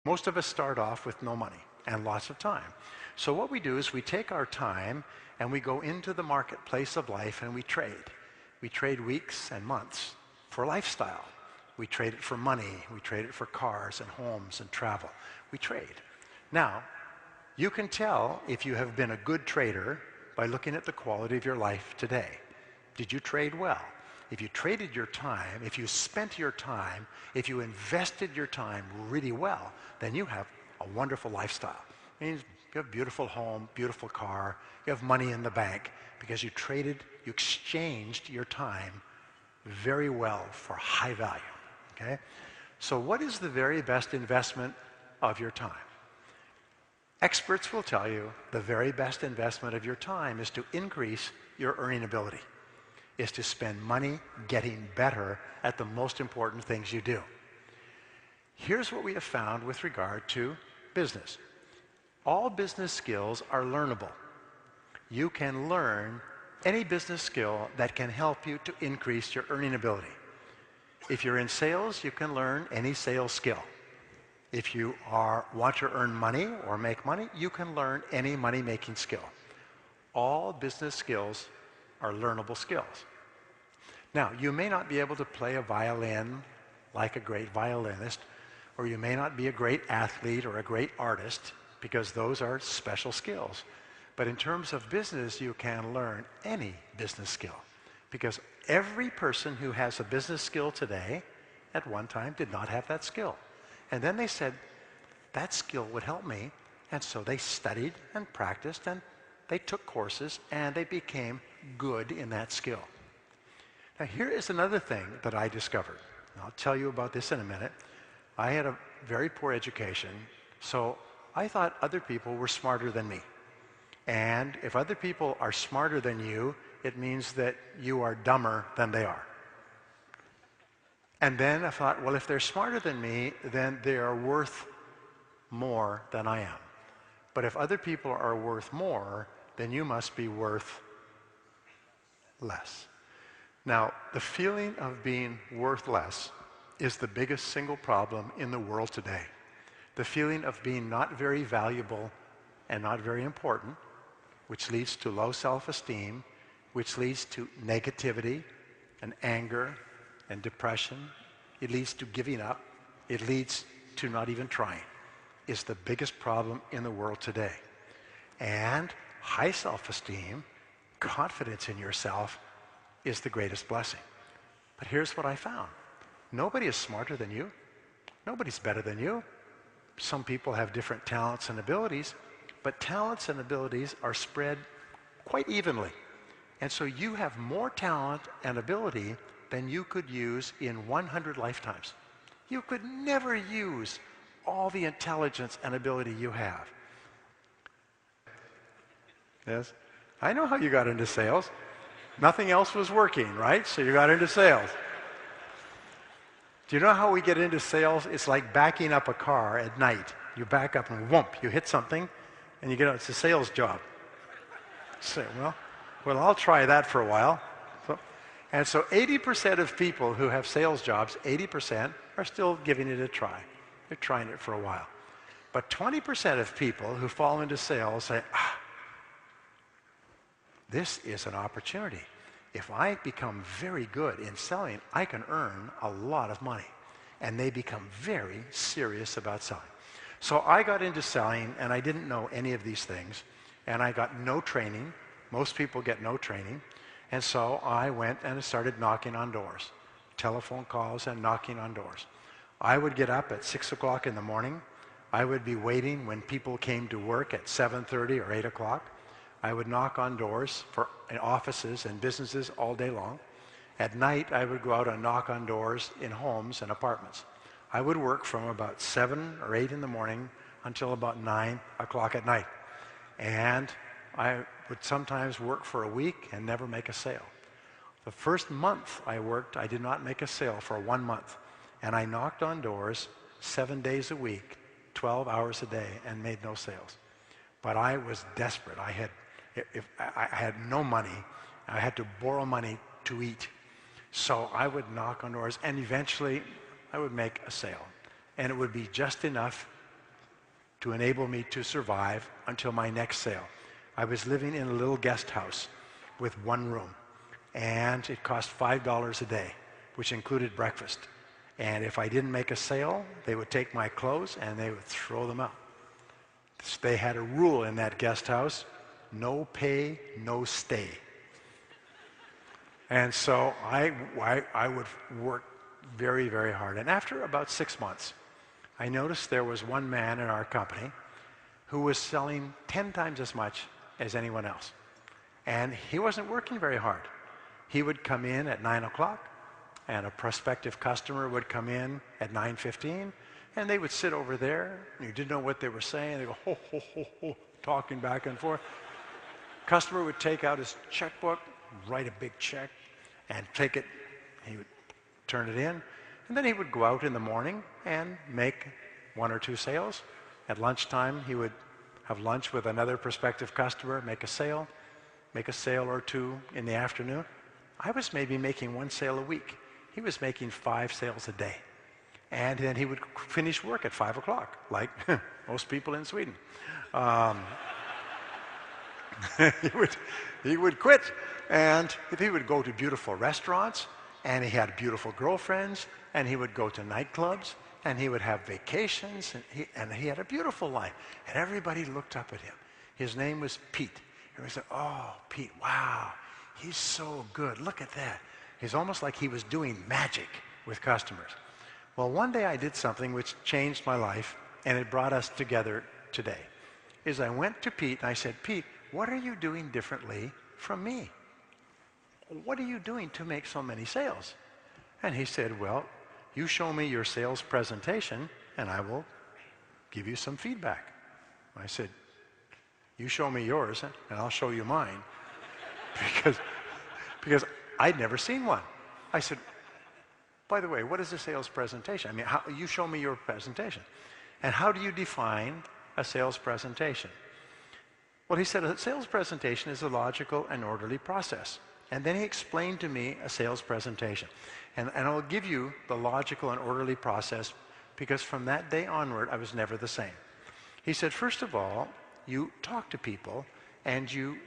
Most of us start off with no money and lots of time. So what we do is we take our time and we go into the marketplace of life and we trade. We trade weeks and months for lifestyle. We trade it for money. We trade it for cars and homes and travel. We trade. Now, you can tell if you have been a good trader by looking at the quality of your life today. Did you trade well? If you traded your time, if you spent your time, if you invested your time really well, then you have a wonderful lifestyle. It means you have a beautiful home, beautiful car, you have money in the bank because you traded, you exchanged your time very well for high value, okay? So what is the very best investment of your time? Experts will tell you the very best investment of your time is to increase your earning ability, is to spend money getting better at the most important things you do. Here's what we have found with regard to business. All business skills are learnable. You can learn any business skill that can help you to increase your earning ability. If you're in sales, you can learn any sales skill. If you want to earn money or make money, you can learn any money-making skill. All business skills are learnable skills. Now, you may not be able to play a violin like a great violinist, or you may not be a great athlete or a great artist, because those are special skills. But in terms of business, you can learn any business skill, because every person who has a business skill today, at one time, did not have that skill. And then they said, that skill would help me. And so they studied and practiced and they took courses and they became good in that skill. Now here is another thing that I discovered. I'll tell you about this in a minute. I had a very poor education, so I thought other people were smarter than me. And if other people are smarter than you, it means that you are dumber than they are. And then I thought, well, if they're smarter than me, then they are worth more than I am. But if other people are worth more, then you must be worth less. Now, the feeling of being worth less is the biggest single problem in the world today. The feeling of being not very valuable and not very important, which leads to low self-esteem, which leads to negativity and anger and depression. It leads to giving up. It leads to not even trying. Is the biggest problem in the world today. And high self-esteem, confidence in yourself, is the greatest blessing. But here's what I found. Nobody is smarter than you. Nobody's better than you. Some people have different talents and abilities, but talents and abilities are spread quite evenly. And so you have more talent and ability than you could use in 100 lifetimes. You could never use all the intelligence and ability you have. Yes? I know how you got into sales. Nothing else was working, right? So you got into sales. Do you know how we get into sales? It's like backing up a car at night. You back up and whoomp, you hit something, and you get out. It's a sales job. Say, well, I'll try that for a while. And so 80% of people who have sales jobs, 80% are still giving it a try. They're trying it for a while. But 20% of people who fall into sales say, this is an opportunity. If I become very good in selling, I can earn a lot of money. And they become very serious about selling. So I got into selling, and I didn't know any of these things. And I got no training. Most people get no training. And so I went and started knocking on doors, telephone calls and knocking on doors. I would get up at 6 o'clock in the morning. I would be waiting when people came to work at 7:30 or 8 o'clock. I would knock on doors for offices and businesses all day long. At night, I would go out and knock on doors in homes and apartments. I would work from about 7 or 8 in the morning until about 9 o'clock at night. And I would sometimes work for a week and never make a sale. The first month I worked, I did not make a sale for 1 month. And I knocked on doors 7 days a week, 12 hours a day, and made no sales. But I was desperate. I had no money. I had to borrow money to eat. So I would knock on doors, and eventually I would make a sale. And it would be just enough to enable me to survive until my next sale. I was living in a little guest house with one room, and it cost $5 a day, which included breakfast. And if I didn't make a sale, they would take my clothes and they would throw them out. They had a rule in that guest house: no pay, no stay. And so I would work very, very hard. And after about 6 months, I noticed there was one man in our company who was selling 10 times as much as anyone else. And he wasn't working very hard. He would come in at 9 o'clock, and a prospective customer would come in at 9:15, and they would sit over there, and you didn't know what they were saying. They go, ho, ho, ho, ho, talking back and forth. Customer would take out his checkbook, write a big check, and take it. He would turn it in, and then he would go out in the morning and make 1 or 2 sales. At lunchtime, he would have lunch with another prospective customer, make a sale or 2 in the afternoon. I was maybe making 1 sale a week. He was making 5 sales a day. And then he would finish work at 5 o'clock, like most people in Sweden. He would quit, and he would go to beautiful restaurants, and he had beautiful girlfriends, and he would go to nightclubs, and he would have vacations, and he had a beautiful life. And everybody looked up at him. His name was Pete. Everybody said, "Oh, Pete, wow, he's so good. Look at that." It's almost like he was doing magic with customers. Well, one day I did something which changed my life, and it brought us together today. I went to Pete, and I said, "Pete, what are you doing differently from me? What are you doing to make so many sales?" And he said, "Well, you show me your sales presentation, and I will give you some feedback." I said, "You show me yours, and I'll show you mine," because I'd never seen one. I said, "By the way, what is a sales presentation? I mean, you show me your presentation. And how do you define a sales presentation?" Well, he said a sales presentation is a logical and orderly process. And then he explained to me a sales presentation. And I'll give you the logical and orderly process, because from that day onward, I was never the same. He said, first of all, you talk to people and you